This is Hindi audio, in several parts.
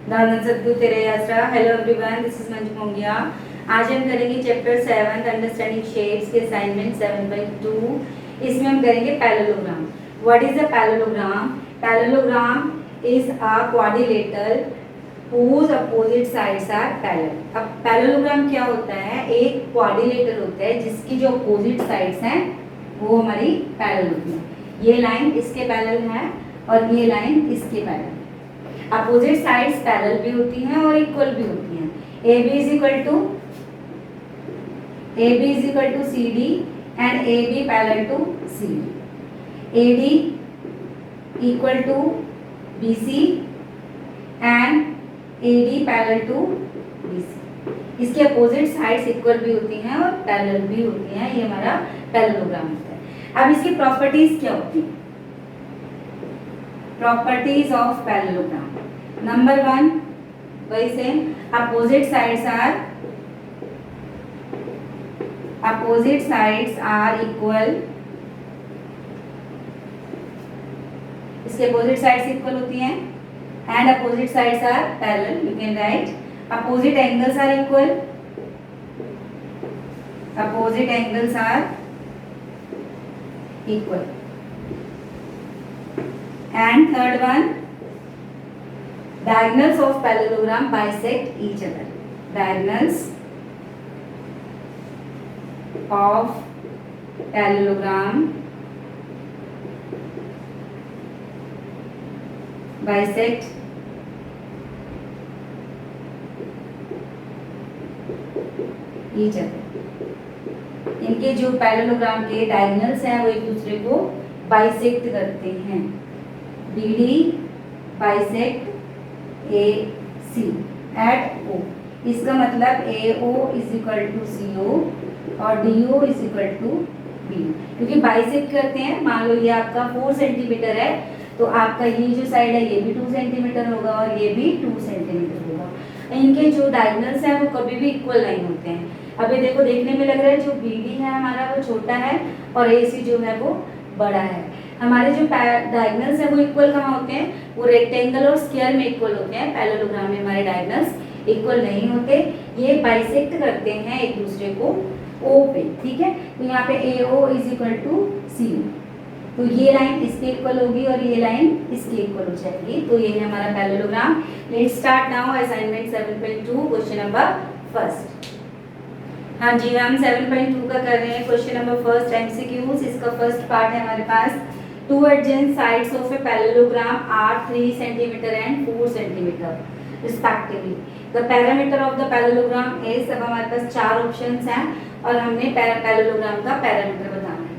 दानंद सद्गुरु तेरे आसरा। Hello everyone, this is Manju Mongia. आज हम करेंगे चैप्टर 7 अंडरस्टैंडिंग शेप्स के असाइनमेंट 7/2। इसमें हम करेंगे parallelogram. What is a parallelogram? Parallelogram is a quadrilateral whose opposite sides are parallel। अब पैरेललोग्राम क्या होता है? एक क्वाड्रिलेटर होता है जिसकी जो अपोजिट साइड्स हैं वो हमारी पैरेलल होती है। ये लाइन इसके पैरेलल है और ये लाइन इसके पैरेलल। अपोजिट साइड्स पैरेलल भी होती हैं और इक्वल भी होती हैं। AB is equal to CD and AB parallel to CD। AD equal to BC and AD parallel to BC। इसके अपोजिट साइड्स इक्वल भी होती हैं और पैरेलल भी होती हैं। ये हमारा पैरेललोग्राम होता है। अब इसकी प्रॉपर्टीज क्या होती हैं? Properties of parallelogram. नंबर 1 वही same, opposite sides are equal. इसके अपोजिट साइड्स इक्वल होती हैं and opposite sides are parallel. You can write opposite angles are equal. Opposite angles are equal. And third one, diagonals of parallelogram bisect each other. Diagonals of parallelogram bisect each other। इनके जो पैरेललोग्राम के डायगोनल्स हैं वो एक दूसरे को बाइसेक्ट करते हैं। BD bisect AC at O। इसका मतलब AO is equal to CO और DO is equal to BO। क्योंकि बाइसेक्ट करते हैं, मान लो ये आपका 4 सेंटीमीटर है तो आपका ये जो साइड है ये भी 2 सेंटीमीटर होगा और ये भी 2 सेंटीमीटर होगा। इनके जो डायगोनल्स हैं वो कभी भी इक्वल नहीं होते हैं। अभी देखो, देखने में लग रहा है जो BD है हमारा वो छोटा है और AC जो है वो बड़ा है। हमारे जो डायगोनल्स है वो इक्वल कहाँ होते हैं? वो रेक्टेंगल और स्क्वायर में इक्वल होते हैं। पैरेललोग्राम में हमारे डायगोनल्स इक्वल नहीं होते, ये बाइसेक्ट करते हैं एक दूसरे को O पे। ठीक है, तो यहाँ पे AO is equal to CO। तो ये लाइन इसके इक्वल होगी और ये लाइन इसके इक्वल हो जाएगी। तो ये है हमारा parallelogram. Let's start now assignment 7.2 question number first. हाँ जी, हम 7.2 का कर रहे हैं। Question number first MCQs। इसका फर्स्ट पार्ट है हमारे पास। Two adjacent sides of a parallelogram are 3 cm and 4 cm respectively. The parameter of the parallelogram is। अब हमारे पास 4 ऑप्शंस हैं और हमने पैरेललोग्राम का पैरामीटर बताना है।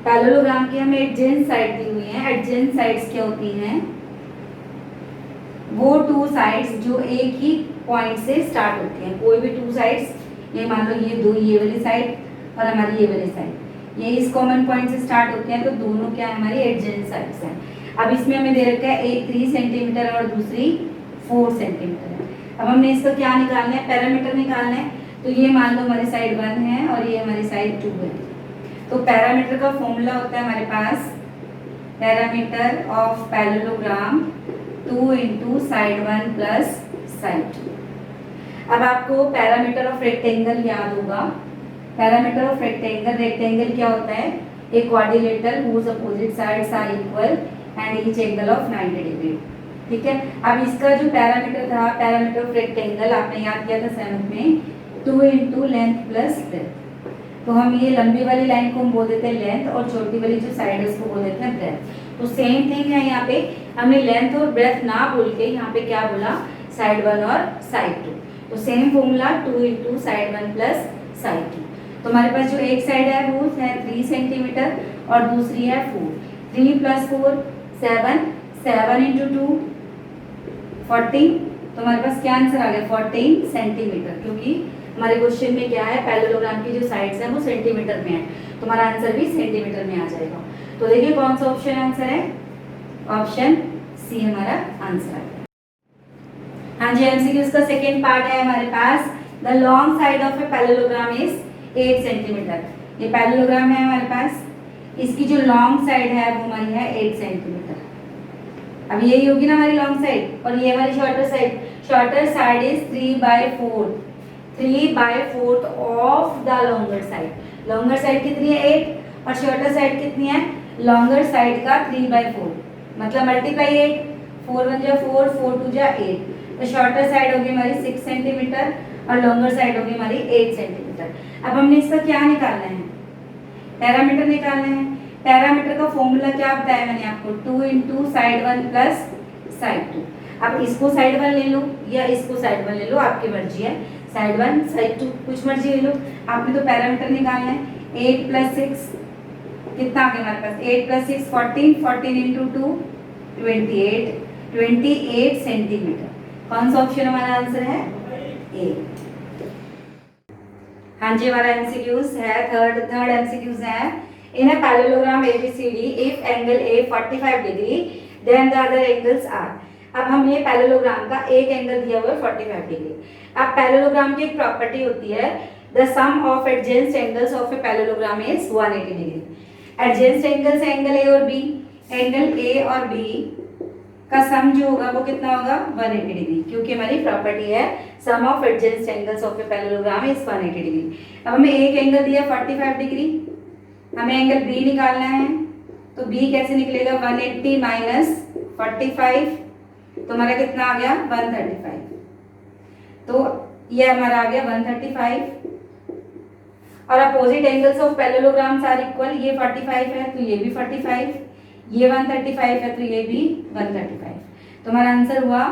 पैरेललोग्राम की हमें एडजेंट साइड दी हुई है। एडजेंट साइड्स क्या होती हैं? वो 2 साइड्स जो एक ही पॉइंट से स्टार्ट होती हैं। कोई भी 2 साइड्स, ये मान लो ये वाली साइड और हमारी ये वाली साइड, ये इस कॉमन पॉइंट से स्टार्ट होते हैं तो दोनों क्या है हमारी एडजेंट साइड्स हैं। अब इसमें हमें दे रखा है एक 3 सेंटीमीटर और दूसरी 4 सेंटीमीटर है। अब हमने इसका क्या निकालना है? पैरामीटर निकालना है। तो ये मान लो हमारी साइड 1 है और ये हमारी साइड 2 है। तो पैरामीटर का फॉर्मूला होता है हमारे पास parameter of parallelogram 2 into side 1 plus side 2। अब आपको पैरामीटर ऑफ रेक्टेंगल याद होगा। पैरामीटर ऑफ रेक्टेंगल, रेक्टेंगल क्या होता है? एक quadrilateral whose opposite sides are equal and each angle of 90 degree. ठीक है, अब इसका जो पैरामीटर था, पैरामीटर ऑफ रेक्टेंगल आपने याद किया था 7th में, 2 इंटू लेंथ प्लस ब्रेथ। तो हम ये लंबी वाली लाइन को हम बोल देते हैं लेंथ और छोटी वाली जो साइड है उसको बोल देते हैं ब्रेथ। तो सेम थिंग है यहाँ पे, हमने लेंथ और ब्रेथ ना बोल के यहाँ पे क्या बोला? साइड 1 और साइड 2। तो same formula 2 into side 1 plus side 2। तो हमारे पास जो एक साइड है वो है 3 सेंटीमीटर और दूसरी है 4। 3 प्लस 4 7, 7 इंटू 2 14। तो हमारे पास क्या आंसर आ गया? 14 सेंटीमीटर। क्योंकि हमारे क्वेश्चन में क्या है, पैरेललोग्राम की जो साइड्स हैं वो सेंटीमीटर में है, तो हमारा आंसर भी सेंटीमीटर में आ जाएगा। तो देखिए कौन सा ऑप्शन आंसर है? ऑप्शन सी हमारा आंसर आ गया। हाँ जी, MCQ का सेकेंड पार्ट है हमारे पास। The long side of a parallelogram is 8 centimetre. ये पैरेललोग्राम है हमारे पास, इसकी जो लॉन्ग साइड है वो हमारी है 8 सेंटीमीटर। अब यही होगी ना हमारी लॉन्ग साइड, और ये हमारी shorter side. Shorter side is 3/4, 3/4 of the longer side. Longer side कितनी है 8, और शॉर्टर साइड कितनी है, लॉन्गर साइड का 3/4, मतलब मल्टीप्लाई 8, 4 1 जा 4, 4 2 जा 8। तो शॉर्टर साइड होगी हमारी 6 सेंटीमीटर और लॉन्गर साइड होगी हमारी 8 सेंटीमीटर। अब हमने इसका क्या निकालना है, पैरामीटर निकालना है। पैरामीटर का फॉर्मूला क्या बताया मैंने आपको, 2 इंटू साइड 1 प्लस साइड 2। अब इसको साइड 1 ले लो या इसको साइड 1 ले लो, आपकी मर्जी है, साइड 1 साइड 2 कुछ मर्जी ले लो। आपने तो पैरामीटर निकालना है। 8 प्लस 6 कितना आ गया हमारे पास, 8 प्लस 6 14, 14 इंटू 2 28, 28 सेंटीमीटर। कौन सा ऑप्शन हमारा आंसर है, ए। हाँ जी, हमारा एमसीक्यूज है, थर्ड एमसीक्यूज है। In a parallelogram ABCD if angle A 45 degree then the other angles are. अब हमें पैरेललोग्राम का एक एंगल दिया हुआ है 45 डिग्री। अब पैरेललोग्राम की एक प्रॉपर्टी होती है, the sum of adjacent angles of a parallelogram is 180 degree. Adjacent angles है एंगल A और B, एंगल A और B का सम जो होगा वो कितना होगा 180 डिग्री, क्योंकि हमारी प्रॉपर्टी है sum of adjacent angles of a parallelogram is 180 degree. अब हमें एक एंगल दिया 45 डिग्री, हमें एंगल B निकालना है, तो B कैसे निकलेगा, 180 माइनस 45, तो हमारा कितना आ गया 135। तो ये हमारा आ गया 135। और opposite angles of parallelograms are equal, ये 45 है तो ये भी 45, ये 135 है तो ये भी 135। तो हमारा आंसर हुआ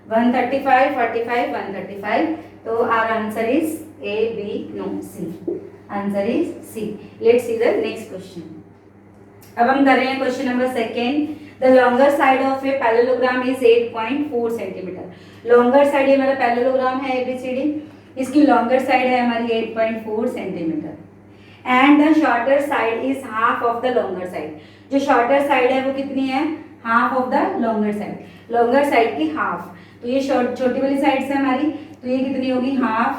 135, 45, 135। तो our answer is A, B, no, C. Answer is C. Let's see the next question. अब हम कर रहे हैं question number second. The longer side of a parallelogram is 8.4 centimetre. Longer side हमारा पैरेललोग्राम है ABCD, इसकी लॉन्गर साइड है हमारी 8.4 centimetre, and the shorter side is half of the longer side. जो शॉर्टर साइड है वो कितनी है, half of the longer side, longer side की हाफ। तो ये छोटी वाली साइड से हमारी, तो ये कितनी होगी, हाफ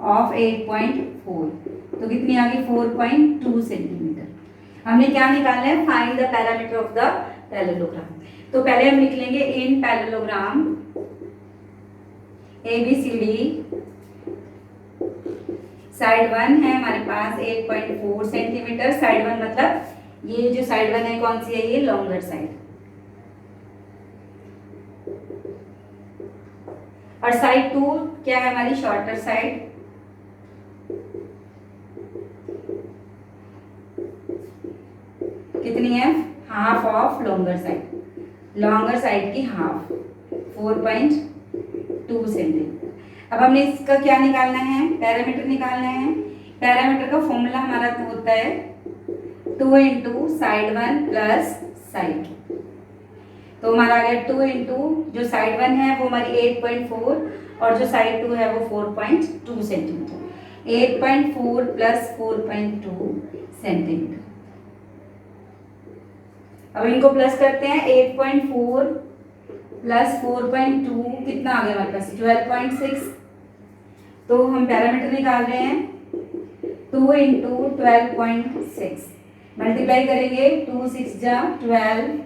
ऑफ 8.4, तो कितनी आ गई 4.2 सेंटीमीटर। हमने क्या निकालना है, find the parameter of the parallelogram. तो पहले हम लिख लेंगे इन पैरेललोग्राम ABCD साइड 1 है हमारे पास 8.4 सेंटीमीटर। साइड 1 मतलब ये जो साइड 1 है कौन सी है, ये लॉन्गर साइड, और साइड 2 क्या है हमारी, शॉर्टर साइड। कितनी है, half of longer side, longer side की हाफ 4.2 सेंटीमीटर। अब हमने इसका क्या निकालना है, पैरामीटर निकालना है। पैरामीटर का फॉर्मूला हमारा तो होता है 2 इंटू साइड 1 प्लस साइड 2। तो हमारा आ गया 2 इंटू जो साइड 1 है वो हमारी 8.4 और जो साइड 2 है वो 4.2 सेंटीमीटर। 8.4 plus 4.2 centimetre. अब इनको प्लस करते हैं, 8.4 प्लस 4.2 कितना आ गया हमारे पास, 12.6। तो हम पैरामीटर निकाल रहे हैं 2 इंटू 12.6, मल्टीप्लाई करेंगे 2 6 जा 12,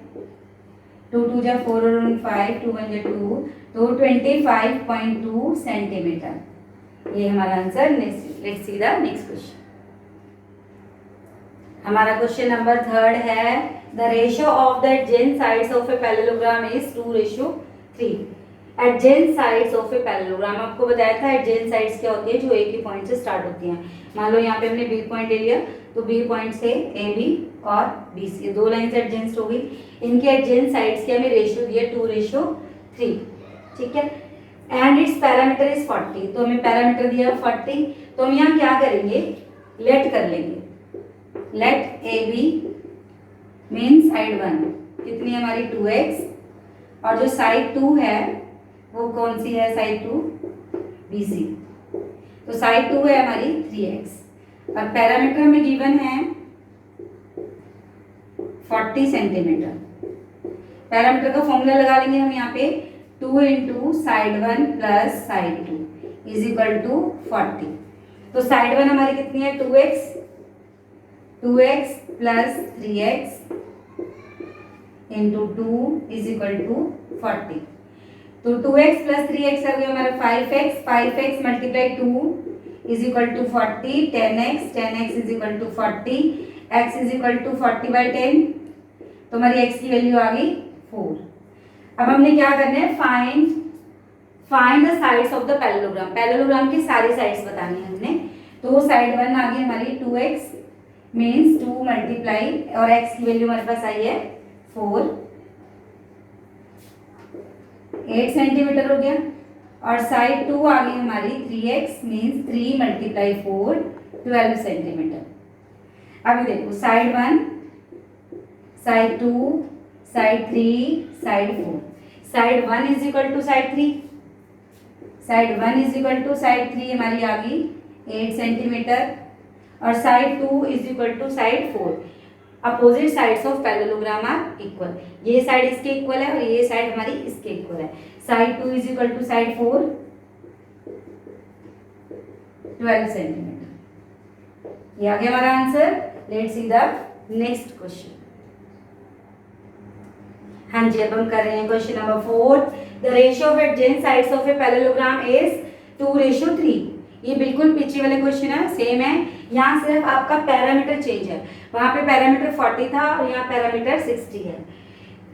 2 2 जा 4 और 5, 2 1 जा 2, तो 25.2 सेंटीमीटर। ये हमारा answer. Let's see the next question. हमारा क्वेश्चन नंबर थर्ड है, the ratio of the adjacent sides of a parallelogram is 2:3। Adjacent sides of a parallelogram, आपको बताया था एडजेंट साइड्स क्या होती है, जो एक ही पॉइंट से स्टार्ट होती हैं। मान लो यहाँ पे हमने बी पॉइंट ले लिया, तो बी पॉइंट से ए बी और बी सी, दो लाइन्स एडजेंट हो गई। इनके एडजेंट साइड्स के हमें रेशियो दिया 2:3, ठीक है। एंड इट्स पैरामीटर इज 40, तो हमें पैरामीटर दिया 40। तो हम यहाँ क्या करेंगे, लेट कर लेंगे, let A B mean side 1 कितनी है हमारी 2x, और जो साइड 2 है वो कौन सी है, साइड 2 BC। तो साइड 2 है हमारी 3x, और पैरामीटर हमें गिवन है 40 सेंटीमीटर। पैरामीटर का फॉर्मूला लगा लेंगे हम यहाँ पे, 2 into side 1 plus side 2 is equal to 40। तो साइड 1 हमारी कितनी है 2x plus 3x into 2 is equal to 40। तो 2x प्लस 3x आ गया हमारा 5x, 5x multiply 2 is equal to 40, 10x, 10x is equal to 40, x is equal to 40/10। तो हमारी x की वैल्यू आ गई 4। अब हमने क्या करना है, find the sides of the parallelogram. Parallelogram की सारी साइड्स बतानी है हमने। तो साइड 1 आ गई हमारी 2x मीन्स 2 मल्टीप्लाई और x की वैल्यू हमारे पास आई है 4, 8 सेंटीमीटर हो गया। और साइड 2 आ गई हमारी 3x मीन्स 3 मल्टीप्लाई 4, 12 सेंटीमीटर। अभी देखो side 1, side 2, side 3, side 4। Side 1 is equal to side 3, side 1 is equal to side 3 हमारी आ गई 8 सेंटीमीटर। और side 2 is equal to side 4। Opposite sides of parallelogram are equal. ये साइड इसके इक्वल है और ये साइड हमारी इसके इक्वल है। Side 2 is equal to side 4, 12 centimetre. ये आ गया हमारा answer. Let's see the next question. हाँ जी, अब हम कर रहे हैं question number 4। The ratio of adjacent sides of a parallelogram is 2:3। ये बिल्कुल पीछे वाले क्वेश्चन है, सेम है। यहाँ सिर्फ आपका पैरामीटर चेंज है। वहां पे पैरामीटर 40 था और यहाँ पैरामीटर 60 है।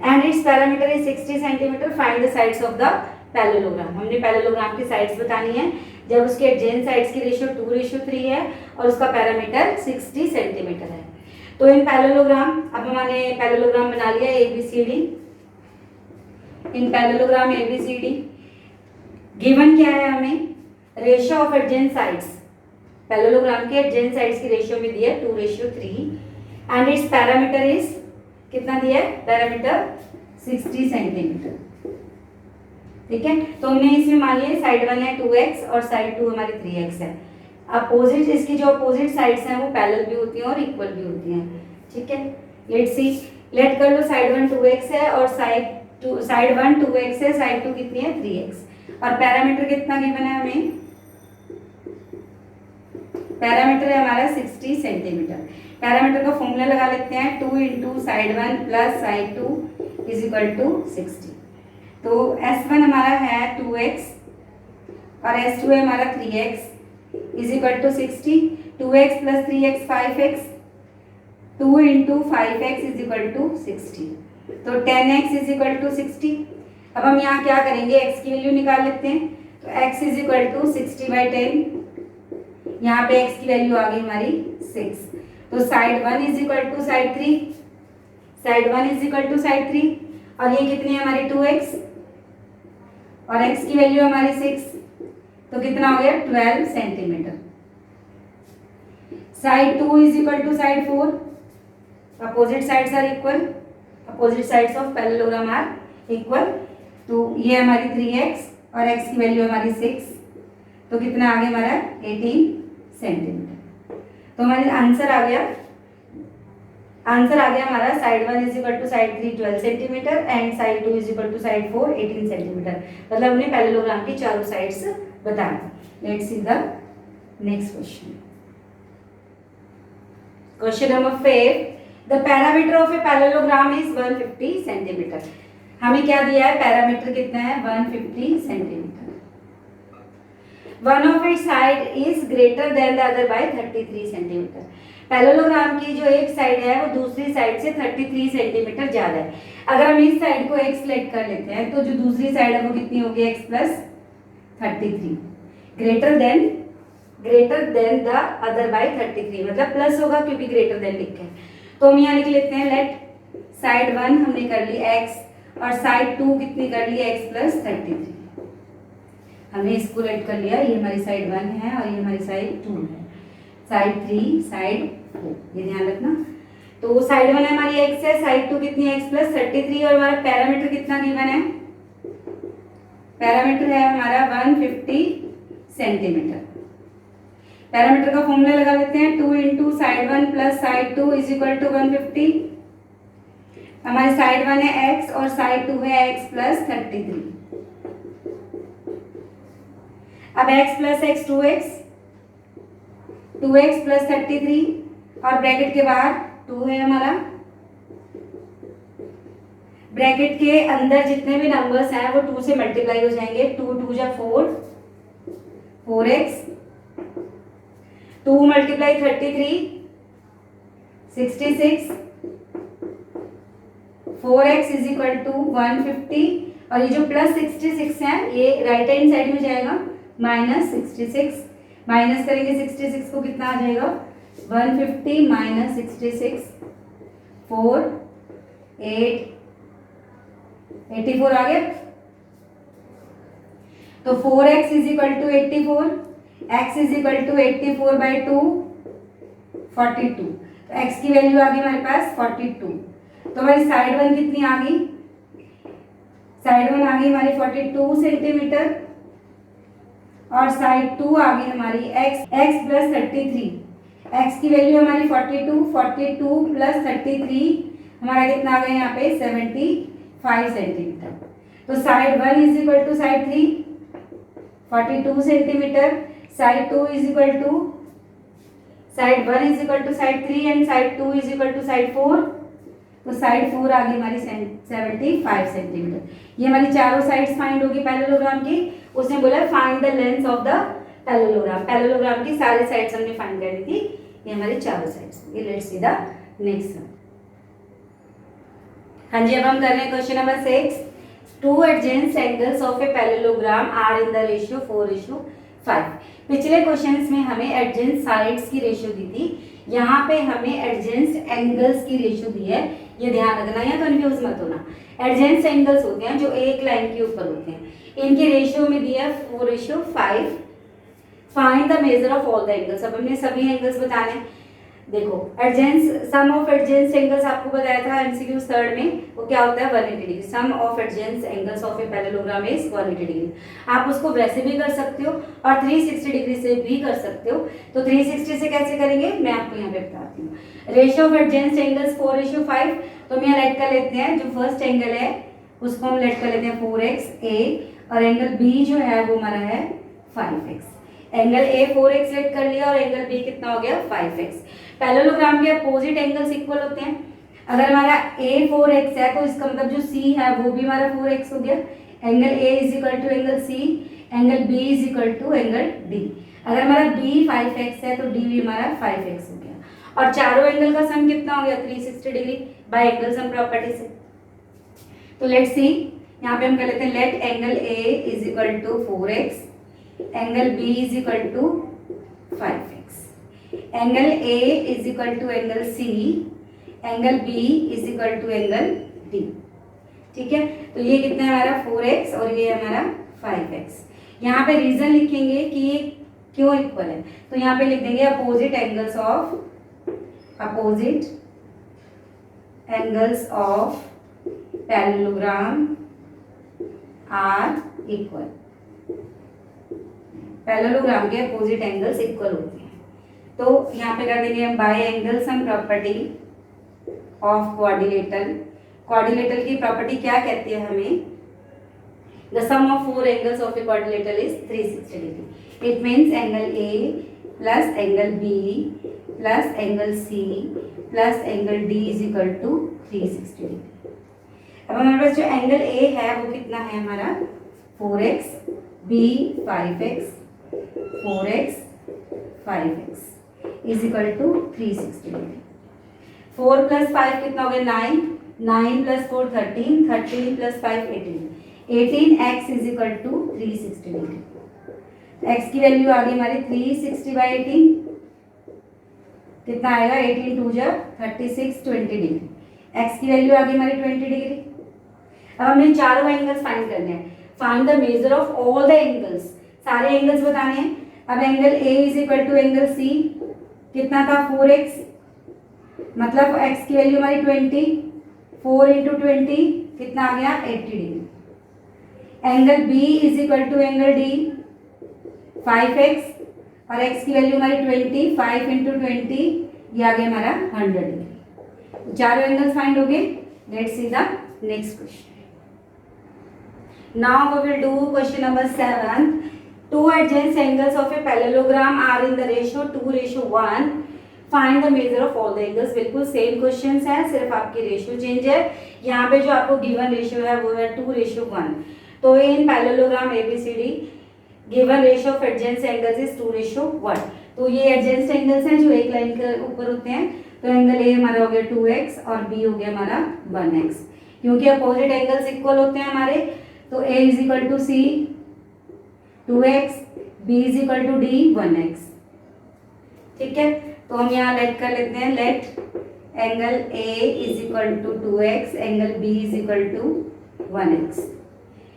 And it's parameter is 60 centimetre. Find the sides of the parallelogram. हमने पैरेललोग्राम की साइड्स बतानी है जब उसके एडजेसेंट साइड्स की रेशियो 2:3 है और उसका पैरामीटर 60 सेंटीमीटर है। तो इन पैरेललोग्राम, अब हमने पैरेललोग्राम बना लिया ABCD। इन पैरेललोग्राम ABCD गिवन क्या है हमें, ratio of adjacent sides. Parallelogram के एडजेसेंट साइड्स की रेशियो में दिया 2:3 एंड इट्स पैरामीटर इज कितना दिया है, पैरामीटर 60 सेंटीमीटर। ठीक है, तो हमने इसमें मान लिया साइड 1 है 2x और साइड 2 हमारी 3x है। अपोजिट, इसकी जो अपोजिट साइड्स हैं वो पैरेलल भी होती हैं और इक्वल भी होती हैं। ठीक है, लेट्स सी, लेट कर लो साइड 1 2x है और साइड 1 2x है, साइड 2 कितनी है 3x। और पैरामीटर कितना गिवन है हमें, पैरामीटर है हमारा 60 सेंटीमीटर। पैरामीटर का फॉर्मूला लगा लेते हैं, 2 into side 1 plus side 2 is equal to 60। तो S1 हमारा है 2x और S2 है हमारा 3x is equal to 60। 2x plus 3x 5x, 2 into 5x is equal to 60। तो 10x इज इक्वल टू 60। अब हम यहाँ क्या करेंगे, x की वैल्यू निकाल लेते हैं। तो x इज इक्वल टू 60/10। यहाँ पे x की वैल्यू आ गई हमारी 6। तो side 1 is equal to side 3, side 1 is equal to side 3 और ये कितनी है हमारी 2x और x की वैल्यू हमारी 6। तो कितना हो गया 12 centimetre. Side 2 is equal to side 4। Opposite sides are equal, opposite sides of parallelogram are equal. तो ये हमारी 3x और x की वैल्यू हमारी 6। तो कितना आ गया हमारा 18 सेंटीमीटर। तो हमारा आंसर आ गया, आंसर आ गया हमारा side 1 is equal to side 3 12 centimetre and side 2 is equal to side 4 18 centimetre. मतलब हमने पैरेललोग्राम की चारों साइड्स बता दी। Let's see the next question. Question number 5। The parameter of a parallelogram is 150 centimetre. हमें क्या दिया है, पैरामीटर कितना है 150 centimetre. One of its side is greater than the other by 33 centimetre. Parallelogram की जो एक साइड है वो दूसरी साइड से 33 सेंटीमीटर ज्यादा है। अगर हम इस साइड को x लेट कर लेते हैं तो जो दूसरी साइड है वो कितनी होगी, x plus 33 greater than the other by 33, मतलब प्लस होगा क्योंकि ग्रेटर देन लिखा है। तो हम यहाँ लिख लेते हैं, लेट साइड 1 हमने कर ली x और साइड 2 कितनी कर ली x प्लस 33। हमने इसको लेट कर लिया, ये हमारी साइड 1 है और ये हमारी साइड 2 है। साइड 3 साइड 4, ये ध्यान रखना। तो साइड 1 हमारी x है, साइड 2 कितनी है x प्लस 33 और हमारा पैरामीटर कितना गिवन है, पैरामीटर है हमारा 150 सेंटीमीटर। पैरामीटर का फॉर्मूला लगा लेते हैं, 2 into side 1 plus side 2 is equal to 150। हमारी साइड 1 है x और साइड 2 है x प्लस 33। अब x plus x 2x, 2x plus 33 और ब्रैकेट के बाहर 2 है हमारा। ब्रैकेट के अंदर जितने भी नंबर्स हैं वो 2 से मल्टीप्लाई हो जाएंगे। 2 2 जा 4, 4x, 2 multiply 33, 66, 4x is equal to 150, और ये जो प्लस 66 है ये राइट हैंड साइड में जाएगा, माइनस 66, माइनस करेंगे 66 को कितना आ जाएगा 150 माइनस 66, 4 8 84 आ गया। तो 4x is equal to 84, x is equal to 84 by 2 42, तो x की वैल्यू आ गई हमारे पास 42। तो हमारी साइड 1 कितनी आ गई, साइड 1 आ गई हमारी 42 सेंटीमीटर, और साइड 2 आ गई हमारी x प्लस 33, x की वैल्यू हमारी 42 प्लस 33 हमारा कितना आ गया यहाँ पे 75 सेंटीमीटर। तो side 1 is equal to side 3 42 centimetre, side 2 is equal to side 1 is equal to side 3 and side 2 is equal to side 4, तो साइड 4 आ गई हमारी 75 सेंटीमीटर। ये हमारी चारों साइड्स फाइंड होगी पैरेललोग्राम की। उसने बोला find the length of the parallelogram, parallelogram की सारी साइड्स हमने फाइंड करनी थी, ये हमारी चारों साइड्स। ये let's see the next one. हाँ जी, अब हम कर रहे हैं question number 6। Two adjacent angles of a parallelogram are in the ratio 4:5। पिछले क्वेश्चंस में हमें एडजेंट साइड्स की रेशियो दी थी, यहाँ पे हमें एडजेंट एंगल्स की रेशियो दी है। ये ध्यान रखना, या कंफ्यूज मत होना। एडजेंट एंगल्स होते हैं जो एक लाइन के ऊपर होते हैं, इनकी रेशियो में दिया है 4:5। Find the measure of all the angles. अब हमने सभी एंगल्स बताने। देखो एडजेंट सम ऑफ एडजेंट एंगल्स आपको बताया था एमसीक्यू थर्ड में, वो क्या होता है 180 degree. Sum of adjacent angles of a parallelogram is 180 degree. आप उसको वैसे भी कर सकते हो और 360 डिग्री से भी कर सकते हो। तो 360 से कैसे करेंगे मैं आपको यहाँ पे बताती हूँ। Ratio of adjacent angles 4:5। तो हम यहाँ लेट कर लेते हैं, जो फर्स्ट एंगल है उसको हम लेट कर लेते हैं 4x और एंगल बी जो है वो हमारा है 5x। एंगल ए 4x लेट कर लिया और एंगल बी कितना हो गया 5x। पैरेललोग्राम के अपोजिट एंगल्स इक्वल होते हैं। अगर हमारा ए 4x है तो इसका मतलब जो सी है वो भी हमारा 4x हो गया। Angle A is equal to angle C, angle B is equal to angle D. अगर हमारा बी 5x है तो डी भी हमारा 5x हो गया। और चारों एंगल का सम कितना हो गया 360 degree by angle sum property से। तो लेट्स सी, यहाँ पे हम कर लेते हैं let angle A is equal to 4x, angle B is equal to 5x, angle A is equal to angle C, angle B is equal to angle D. ठीक है, तो ये कितना है हमारा 4x और ये हमारा 5x। यहाँ पे रीजन लिखेंगे कि ये क्यों इक्वल है, तो यहाँ पे लिख देंगे opposite angles of parallelogram are equal. Parallelogram के अपोजिट एंगल्स इक्वल होते हैं। तो यहाँ पे कर देंगे हम by angle sum property of quadrilateral. Quadrilateral की प्रॉपर्टी क्या कहती है हमें, the sum of 4 angles of a quadrilateral is 360 degree. It means angle A plus angle B plus angle C plus angle D is equal to 360 degree. अब हमारे पास जो एंगल ए है वो कितना है हमारा 4x, B 5x, 4x 5x is equal to 360 degree. 4 plus 5 कितना हो गया 9, 9 plus 4 13, 13 plus 5 18, 18x is equal to 360 degree. x की वैल्यू आ गई हमारी 360 बाई 18, कितना आएगा 18 2 जा 36 20 डिग्री। x की वैल्यू आ गई हमारी 20 डिग्री। अब हमने चारों एंगल्स फाइंड करने हैं। Find the measure of all the angles, सारे एंगल्स बताने हैं। अब angle A is equal to angle C कितना था 4x, मतलब x की वैल्यू हमारी 20, 4 इंटू 20 कितना आ गया 80 degree. Angle B is equal to angle D 5x और x की वैल्यू हमारी 20, 5 इंटू 20 ये आ गया हमारा 100 डिग्री। चारों एंगल्स फाइंड हो गए। Let's see the next question. Now we will do question number 7. Two adjacent angles of a parallelogram are in the ratio 2:1. Find the measure of all the angles. बिल्कुल सेम क्वेश्चंस है, सिर्फ आपकी रेशियो चेंज है। यहाँ पे जो आपको गिवन रेशियो है वो है 2:1। तो in parallelogram ABCD given ratio of adjacent angles is 2:1। तो ये एडजेंट एंगल्स हैं जो एक लाइन के ऊपर होते हैं। तो एंगल ए हमारा हो गया 2x और बी हो गया हमारा 1x। क्योंकि अपोजिट एंगल्स इक्वल होते हैं हमारे, तो a is equal to C 2x, b is equal to d 1x। ठीक है, तो हम यहाँ लेट कर लेते हैं, let angle a is equal to 2x, angle b is equal to 1x।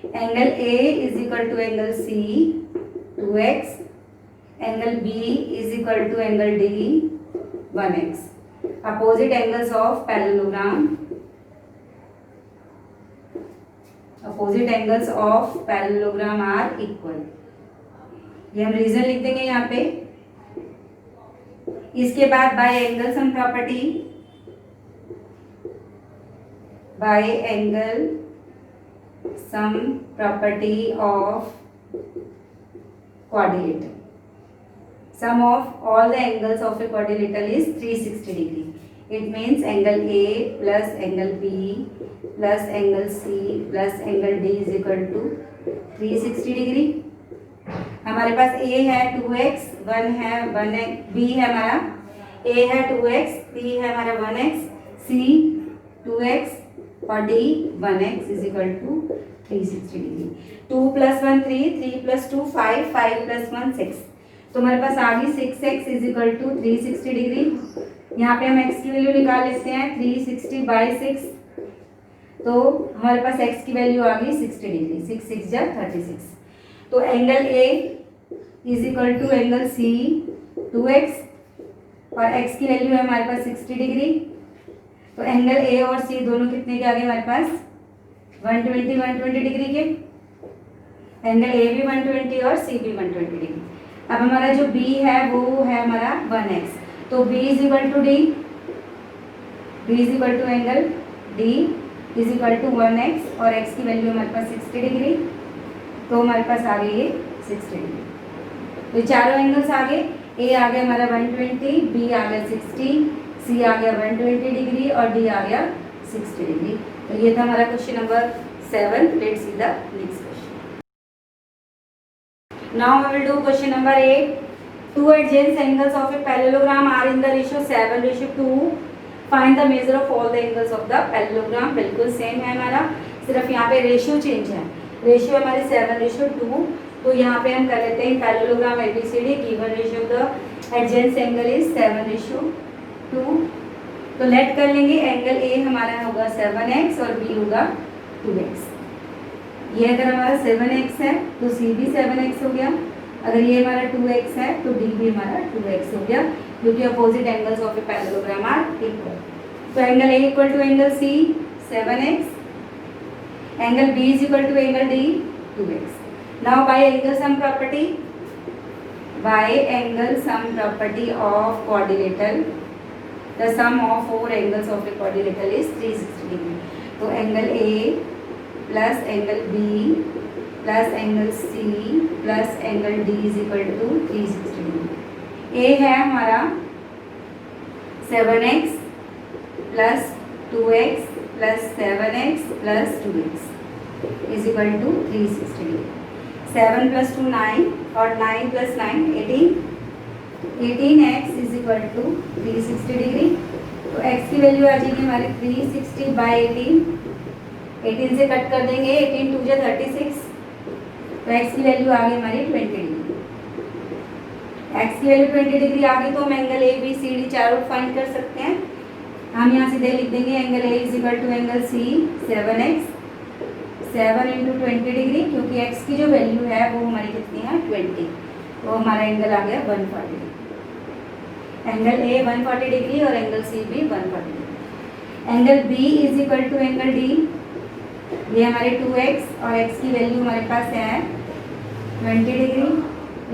Angle a is equal to angle c 2x, angle b is equal to angle d 1x। Opposite angles of parallelogram, opposite angles of parallelogram are equal. ये हम रीजन लिख देंगे यहाँ पे। इसके बाद by angle sum property, by angle sum property of quadrilateral, sum of all the angles of a quadrilateral is 360 degree. It means angle A plus angle B plus angle C plus angle D is equal to 360 degree. हमारे पास A है 2x, 1 है 1x, B है हमारा A है 2x, B है हमारा 1x, C 2x और D 1x is equal to 360 degree. 2 + 1 3, 3 + 2 5, 5 + 1 6। तो हमारे पास आ गई 6x is equal to 360 degree. यहाँ पे हम x की वैल्यू निकाल लेते हैं, 360/6। तो हमारे पास x की वैल्यू आ गई 60 डिग्री, 6 6 जा 36। तो angle A is equal to angle C 2x और x की वैल्यू है हमारे पास 60 डिग्री। तो एंगल A और C दोनों कितने के आ गए हमारे पास 120 डिग्री के। एंगल A भी 120 और C भी 120 डिग्री। अब हमारा जो B है वो है हमारा 1x। तो B is equal to D, B is equal to angle D is equal to 1x और x की वैल्यू हमारे पास 60 डिग्री। तो हमारे पास आ गई ये 60 डिग्री। तो चारों एंगल्स आ गए, A आ गया हमारा 120, B आ गया 60, C आ गया 120 डिग्री और D आ गया 60 डिग्री। तो ये था हमारा question number 7। Let's see the next question. Now we will do question number 8। Two adjacent angles of a parallelogram are in the ratio 7:2. Find the measure of all the angles of the parallelogram। बिल्कुल सेम है हमारा, सिर्फ यहाँ पे रेशियो चेंज है। रेशियो हमारे 7:2। तो यहाँ पे हम कर लेते हैं parallelogram ABCD, given ratio of the adjacent angle is 7:2। तो लेट कर लेंगे, एंगल ए हमारा होगा 7x और बी होगा 2x। ये अगर हमारा 7x है तो सी भी 7x हो गया। अगर ये हमारा 2x है तो डी भी हमारा 2x हो गया, क्योंकि opposite angles of a parallelogram are equal. तो angle A equal to angle C 7x, angle B is equal to angle D 2x। Now by angle sum property, by angle sum property of quadrilateral, the sum of four angles of a quadrilateral is 360 degree. तो angle A plus angle B plus angle C plus angle D is equal to 360 degree. A है हमारा 7x plus 2x plus 7x plus 2x is equal to 360 degree. 7 + 2 9 और 9 + 9 18, 18x is equal to 360 degree. तो x की वैल्यू आ जाएगी हमारी 360/18। 18 से कट कर देंगे, 18 2 जा 36। तो x की वैल्यू आ गई हमारी 20 डिग्री। x की वैल्यू 20 डिग्री आ गई तो हम angle A B C D चारों फाइंड कर सकते हैं। हम यहाँ सीधे लिख देंगे angle A is equal to angle C 7x, 7 × 20 degree, क्योंकि x की जो वैल्यू है वो हमारी कितनी है 20। तो हमारा एंगल आ गया 140 डिग्री। एंगल ए 140 डिग्री और एंगल सी भी 140 degree. Angle B is equal to angle D, ये हमारे 2x और x की वैल्यू हमारे पास है 20 डिग्री। तो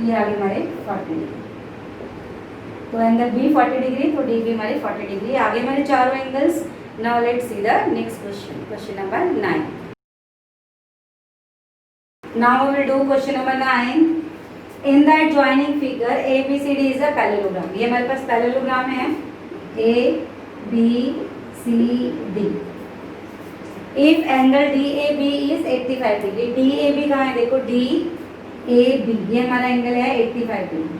ये आ गए हमारे 40 डिग्री। तो एंगल बी 40 डिग्री, तो डी भी हमारे 40 डिग्री। आगे हमारे चारों angles. Now let's see the next question, question number 9। Now we will do question number 9। In the adjoining figure A B C D is a parallelogram. ये हमारे पास पैरेललोग्राम है A B C D. If angle D A B is 85 degree, D A B कहाँ है देखो, डी ए बी ये हमारा एंगल है 85 degree.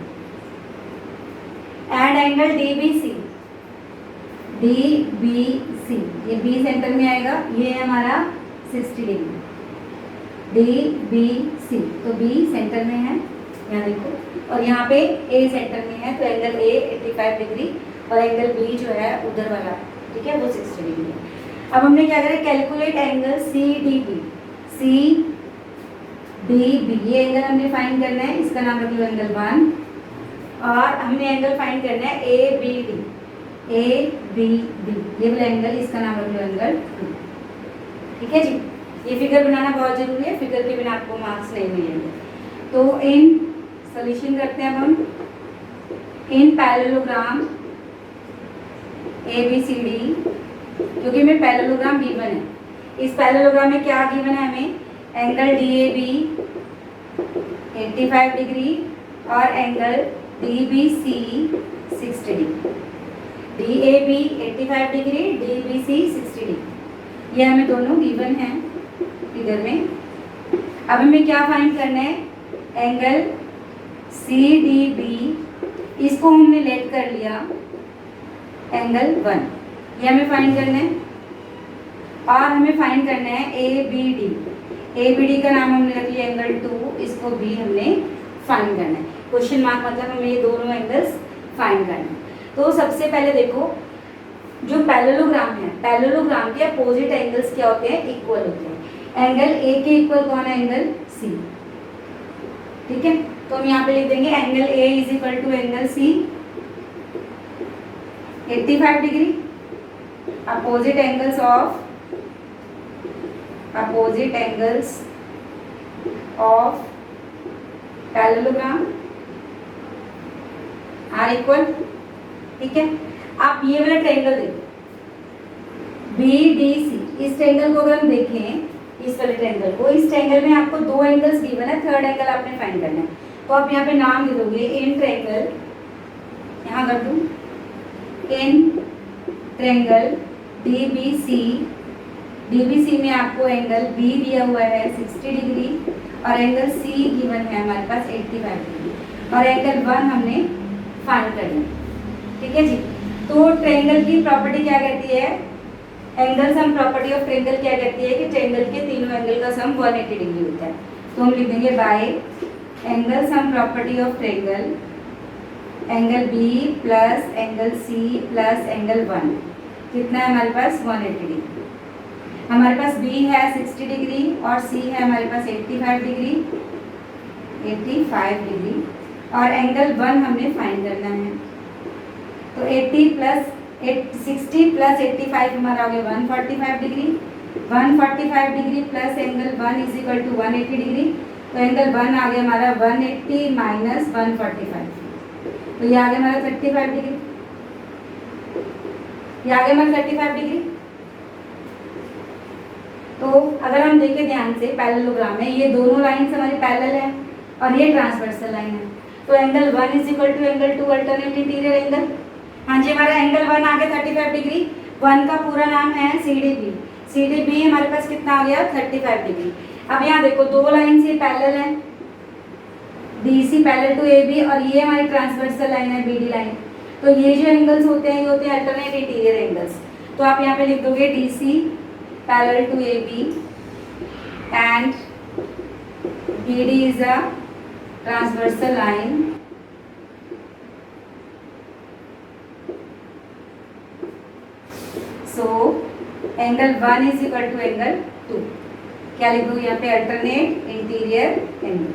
And angle D B C, D B C ये बी सेंटर में आएगा, ये है हमारा 60 डिग्री। डी बी सी तो बी सेंटर में है यहाँ देखो, और यहाँ पे ए सेंटर में है, तो एंगल ए 85 डिग्री और एंगल बी जो है उधर वाला, ठीक है, वो 60 डिग्री है। अब हमने क्या करें, calculate angle C D B. C D B ये एंगल हमने फाइंड करना है, इसका नाम रख लो एंगल 1। और हमने एंगल फाइंड करना है A B D, A B D ये वाला एंगल, इसका नाम रख लो एंगल 2। ठीक है जी, ये फिगर बनाना बहुत जरूरी है, फिगर के बिना आपको मार्क्स नहीं मिलेंगे। तो इन सॉल्यूशन करते हैं अब हम। In parallelogram A B C D, क्योंकि में पैरेललोग्राम गिवन है, इस पैरेललोग्राम में क्या गिवन है हमें, angle D A B 85 degree और angle D B C 60 degree. D A B 85 degree, D B C 60 degree, ये हमें दोनों गिवन है फिगर में। अब हमें क्या फाइंड करना है, एंगल सी डी बी, इसको हमने लेट कर लिया एंगल 1, ये हमें फाइंड करना है। और हमें फाइंड करना है A B D, A B D का नाम हमने रख लिया एंगल 2, इसको भी हमने फाइंड करना है। क्वेश्चन मार्क मतलब हमें ये दोनों एंगल्स फाइंड करना है। तो सबसे पहले देखो, जो पैरेललोग्राम है, पैरेललोग्राम के अपोजिट एंगल्स क्या होते हैं, इक्वल होते हैं। एंगल ए के इक्वल कौन है, एंगल सी। ठीक है, तो हम यहाँ पे लिख देंगे angle A is equal to angle C 85 degree. Opposite angles of parallelogram are equal. ठीक है, आप ये वाला ट्रायंगल देखो बी डी सी, इस ट्रायंगल को अगर हम देखें, इस वाले ट्रायंगल को, इस ट्रायंगल में आपको दो एंगल्स गिवन है, थर्ड एंगल आपने फाइंड करना है। तो आप यहाँ पे नाम दे दोगे इन ट्रायंगल, यहाँ कर दूँ in triangle D B C में आपको एंगल बी दिया हुआ है 60 डिग्री और एंगल सी गिवन है हमारे पास 85 डिग्री और एंगल 1 हमने फाइंड करना है। ठीक है जी, तो ट्रायंगल की प्रॉपर्टी क्या कहती है, angle sum property of triangle क्या कहती है कि ट्रायंगल के तीनों एंगल का सम 180 डिग्री होता है। तो हम लिख देंगे by angle sum property of triangle, angle B plus angle C plus angle 1 कितना है हमारे पास 180 डिग्री। हमारे पास बी है 60 डिग्री और सी है हमारे पास 85 डिग्री और एंगल 1 हमने फाइंड करना है। तो 60 प्लस 85 हमारा हो गया 145 degree, 145 degree plus angle 1 is equal to 180 degree. तो एंगल 1 आ गया हमारा 180 माइनस 145, तो ये आ गया हमारा 35 डिग्री, ये आ गया हमारा 35 डिग्री। तो अगर हम देखें ध्यान से पैरेललोग्राम में, ये दोनों लाइन्स हमारी पैरेलल है और ये ट्रांसवर्सल लाइन है। तो angle 1 is equal to angle 2 alternate interior angle. हाँ जी, हमारा एंगल 1 आ गया 35 डिग्री। 1 का पूरा नाम है CDB। CDB हमारे पास कितना आ गया 35 डिग्री। अब यहाँ देखो दो लाइन से पैरेलल है, DC पैरेलल टू AB और ये हमारी ट्रांसवर्सल लाइन है BD लाइन। तो ये जो एंगल्स होते हैं ये होते हैं अल्टरनेट इंटीरियर एंगल्स। तो आप यहाँ पे लिख दोगे DC parallel to AB and BD is a transversal line so angle 1 is equal to angle 2। क्या लिख दो यहाँ पे alternate interior angle,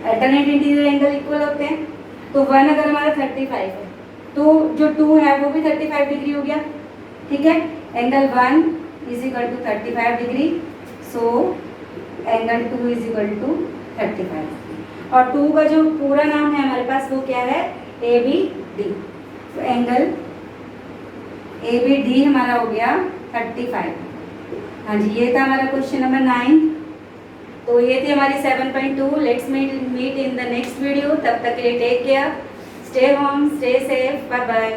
alternate interior angle equal होते हैं। तो 1 अगर हमारा 35 है तो जो 2 है वो भी 35 डिग्री हो गया। ठीक है, angle 1 is equal to 35 degree, so angle 2 is equal to 35 और 2 का जो पूरा नाम है हमारे पास वो क्या है ABD। तो एंगल ABD हमारा हो गया 35। हाँ जी, ये था हमारा क्वेश्चन नंबर 9। तो ये थी हमारी 7.2। Let's meet in the next video. तब तक के लिए take care, stay home, stay safe, bye bye.